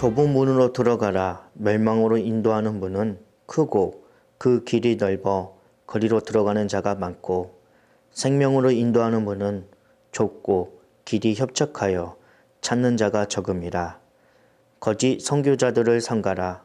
좁은 문으로 들어가라 멸망으로 인도하는 문은 크고 그 길이 넓어 거리로 들어가는 자가 많고 생명으로 인도하는 문은 좁고 길이 협착하여 찾는 자가 적음이라. 거짓 선교자들을 삼가라.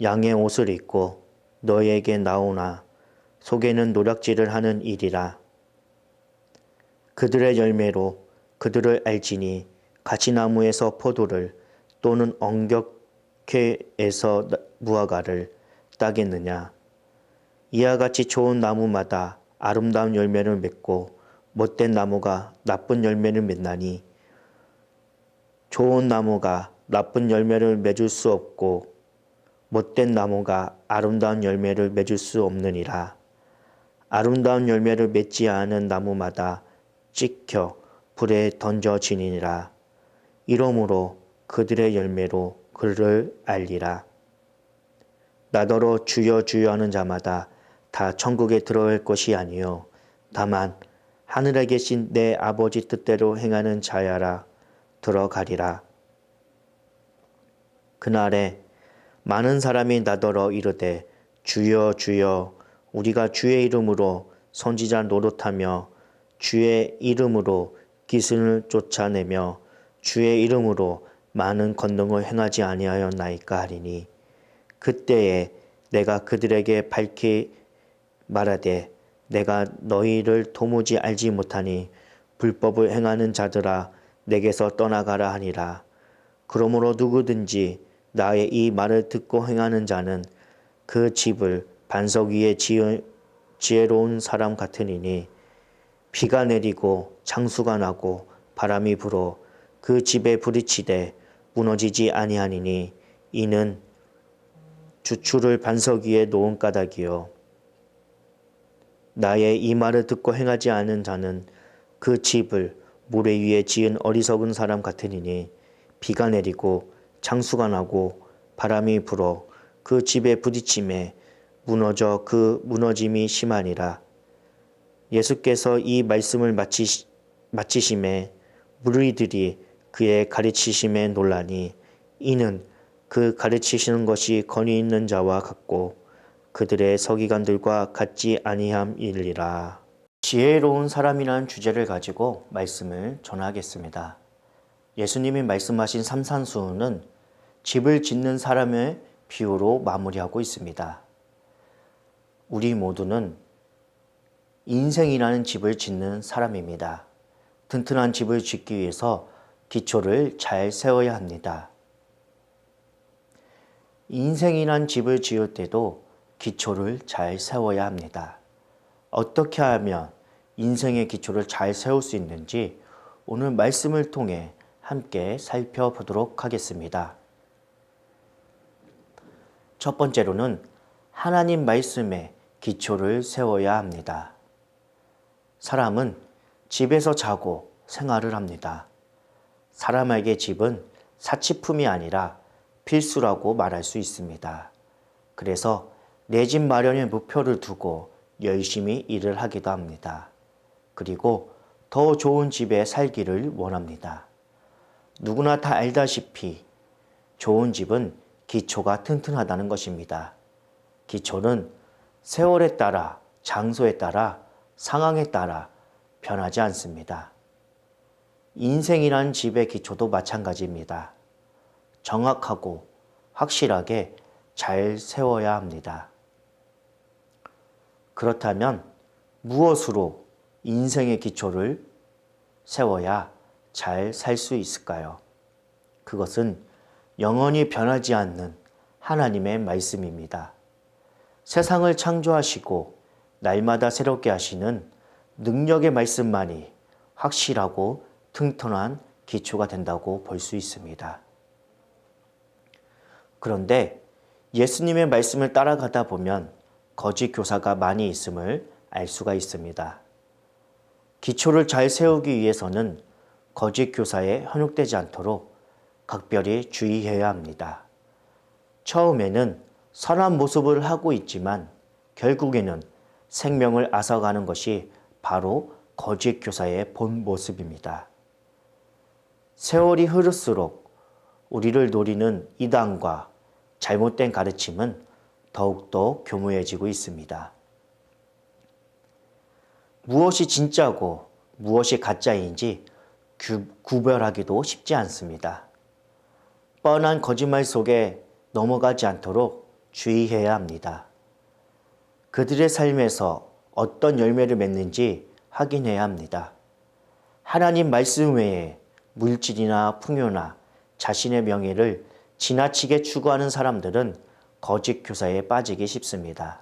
양의 옷을 입고 너희에게 나오나 속에는 노략질을 하는 일이라. 그들의 열매로 그들을 알지니 가시나무에서 포도를 또는 엉겅퀴에서 무화과를 따겠느냐. 이와 같이 좋은 나무마다 아름다운 열매를 맺고 못된 나무가 나쁜 열매를 맺나니 좋은 나무가 나쁜 열매를 맺을 수 없고 못된 나무가 아름다운 열매를 맺을 수 없느니라. 아름다운 열매를 맺지 않은 나무마다 찍혀 불에 던져지니라. 이러므로 그들의 열매로 그를 알리라. 나더러 주여 주여 하는 자마다 다 천국에 들어갈 것이 아니요 다만 하늘에 계신 내 아버지 뜻대로 행하는 자야라 들어가리라. 그날에 많은 사람이 나더러 이르되 주여 주여 우리가 주의 이름으로 선지자 노릇하며 주의 이름으로 기근을 쫓아내며 주의 이름으로 많은 권능을 행하지 아니하였나이까 하리니 그때에 내가 그들에게 밝히 말하되 내가 너희를 도무지 알지 못하니 불법을 행하는 자들아 내게서 떠나가라 하니라. 그러므로 누구든지 나의 이 말을 듣고 행하는 자는 그 집을 반석 위에 지은 지혜로운 사람 같으니니 비가 내리고 창수가 나고 바람이 불어 그 집에 부딪히되 무너지지 아니하니니 이는 주추를 반석 위에 놓은 까닭이요. 나의 이 말을 듣고 행하지 않은 자는 그 집을 모래 위에 지은 어리석은 사람 같으니니 비가 내리고 창수가 나고 바람이 불어 그 집에 부딪힘에 무너져 그 무너짐이 심하니라. 예수께서 이 말씀을 마치심에 무리들이 그의 가르치심에 놀라니 이는 그 가르치시는 것이 권위 있는 자와 같고 그들의 서기관들과 같지 아니함이리라. 지혜로운 사람이라는 주제를 가지고 말씀을 전하겠습니다. 예수님이 말씀하신 삼산수는 집을 짓는 사람의 비유로 마무리하고 있습니다. 우리 모두는 인생이라는 집을 짓는 사람입니다. 튼튼한 집을 짓기 위해서 기초를 잘 세워야 합니다. 인생이란 집을 지을 때도 기초를 잘 세워야 합니다. 어떻게 하면 인생의 기초를 잘 세울 수 있는지 오늘 말씀을 통해 함께 살펴보도록 하겠습니다. 첫 번째로는 하나님 말씀에 기초를 세워야 합니다. 사람은 집에서 자고 생활을 합니다. 사람에게 집은 사치품이 아니라 필수라고 말할 수 있습니다. 그래서 내 집 마련의 목표를 두고 열심히 일을 하기도 합니다. 그리고 더 좋은 집에 살기를 원합니다. 누구나 다 알다시피 좋은 집은 기초가 튼튼하다는 것입니다. 기초는 세월에 따라, 장소에 따라, 상황에 따라 변하지 않습니다. 인생이란 집의 기초도 마찬가지입니다. 정확하고 확실하게 잘 세워야 합니다. 그렇다면 무엇으로 인생의 기초를 세워야 잘 살 수 있을까요? 그것은 영원히 변하지 않는 하나님의 말씀입니다. 세상을 창조하시고 날마다 새롭게 하시는 능력의 말씀만이 확실하고 튼튼한 기초가 된다고 볼 수 있습니다. 그런데 예수님의 말씀을 따라가다 보면 거짓 교사가 많이 있음을 알 수가 있습니다. 기초를 잘 세우기 위해서는 거짓 교사에 현혹되지 않도록 각별히 주의해야 합니다. 처음에는 선한 모습을 하고 있지만 결국에는 생명을 앗아가는 것이 바로 거짓 교사의 본 모습입니다. 세월이 흐를수록 우리를 노리는 이단과 잘못된 가르침은 더욱더 교묘해지고 있습니다. 무엇이 진짜고 무엇이 가짜인지 구별하기도 쉽지 않습니다. 뻔한 거짓말 속에 넘어가지 않도록 주의해야 합니다. 그들의 삶에서 어떤 열매를 맺는지 확인해야 합니다. 하나님 말씀 외에 물질이나 풍요나 자신의 명예를 지나치게 추구하는 사람들은 거짓 교사에 빠지기 쉽습니다.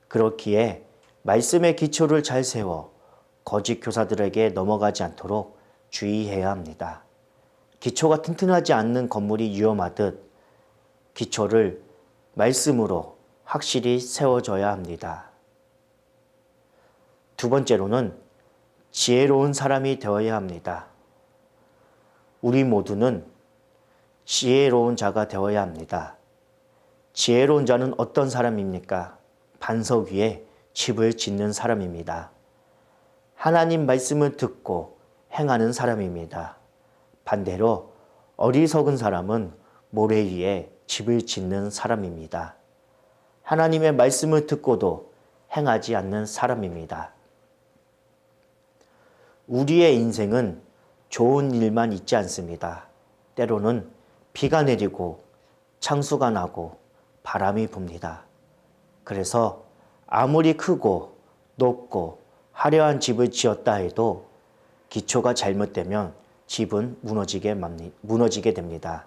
그렇기에 말씀의 기초를 잘 세워 거짓 교사들에게 넘어가지 않도록 주의해야 합니다. 기초가 튼튼하지 않는 건물이 위험하듯 기초를 말씀으로 확실히 세워줘야 합니다. 두 번째로는 지혜로운 사람이 되어야 합니다. 우리 모두는 지혜로운 자가 되어야 합니다. 지혜로운 자는 어떤 사람입니까? 반석 위에 집을 짓는 사람입니다. 하나님 말씀을 듣고 행하는 사람입니다. 반대로 어리석은 사람은 모래 위에 집을 짓는 사람입니다. 하나님의 말씀을 듣고도 행하지 않는 사람입니다. 우리의 인생은 좋은 일만 있지 않습니다. 때로는 비가 내리고 창수가 나고 바람이 붑니다. 그래서 아무리 크고 높고 화려한 집을 지었다 해도 기초가 잘못되면 집은 무너지게 됩니다.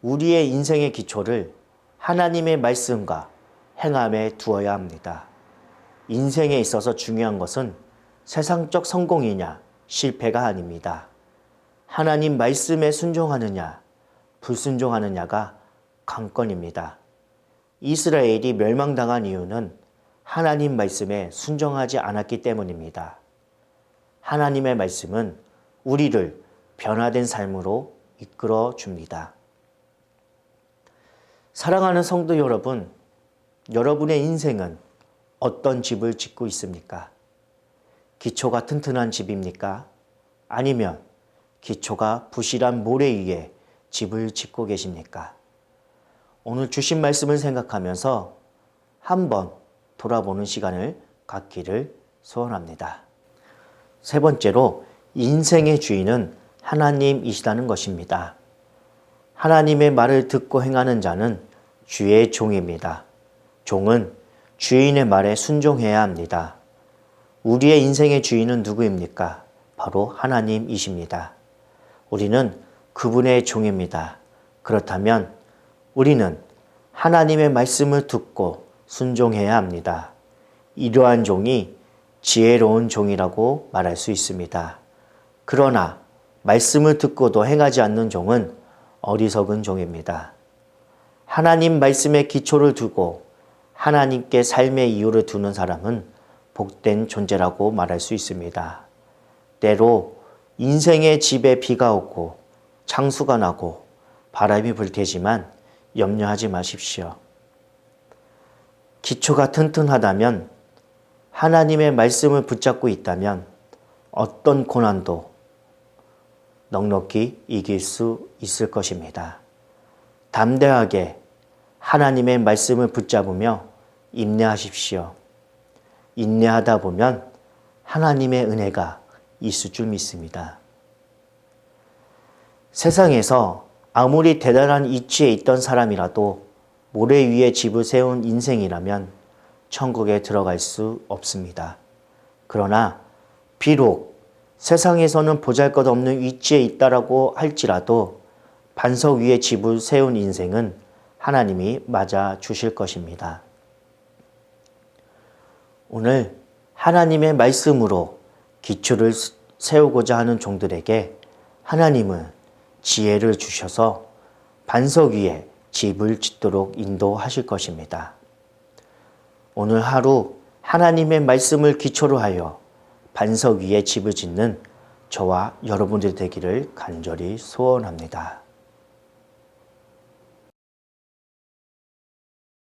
우리의 인생의 기초를 하나님의 말씀과 행함에 두어야 합니다. 인생에 있어서 중요한 것은 세상적 성공이냐 실패가 아닙니다. 하나님 말씀에 순종하느냐 불순종하느냐가 관건입니다. 이스라엘이 멸망당한 이유는 하나님 말씀에 순종하지 않았기 때문입니다. 하나님의 말씀은 우리를 변화된 삶으로 이끌어 줍니다. 사랑하는 성도 여러분, 여러분의 인생은 어떤 집을 짓고 있습니까? 기초가 튼튼한 집입니까? 아니면 기초가 부실한 모래 위에 집을 짓고 계십니까? 오늘 주신 말씀을 생각하면서 한번 돌아보는 시간을 갖기를 소원합니다. 세 번째로 인생의 주인은 하나님이시다는 것입니다. 하나님의 말을 듣고 행하는 자는 주의 종입니다. 종은 주인의 말에 순종해야 합니다. 우리의 인생의 주인은 누구입니까? 바로 하나님이십니다. 우리는 그분의 종입니다. 그렇다면 우리는 하나님의 말씀을 듣고 순종해야 합니다. 이러한 종이 지혜로운 종이라고 말할 수 있습니다. 그러나 말씀을 듣고도 행하지 않는 종은 어리석은 종입니다. 하나님 말씀의 기초를 두고 하나님께 삶의 이유를 두는 사람은 복된 존재라고 말할 수 있습니다. 때로 인생의 집에 비가 오고 창수가 나고 바람이 불 테지만 염려하지 마십시오. 기초가 튼튼하다면 하나님의 말씀을 붙잡고 있다면 어떤 고난도 넉넉히 이길 수 있을 것입니다. 담대하게 하나님의 말씀을 붙잡으며 인내하십시오. 인내하다 보면 하나님의 은혜가 있을 줄 믿습니다. 세상에서 아무리 대단한 위치에 있던 사람이라도 모래 위에 집을 세운 인생이라면 천국에 들어갈 수 없습니다. 그러나 비록 세상에서는 보잘것없는 위치에 있다라고 할지라도 반석 위에 집을 세운 인생은 하나님이 맞아 주실 것입니다. 오늘 하나님의 말씀으로 기초를 세우고자 하는 종들에게 하나님은 지혜를 주셔서 반석 위에 집을 짓도록 인도하실 것입니다. 오늘 하루 하나님의 말씀을 기초로 하여 반석 위에 집을 짓는 저와 여러분들 되기를 간절히 소원합니다.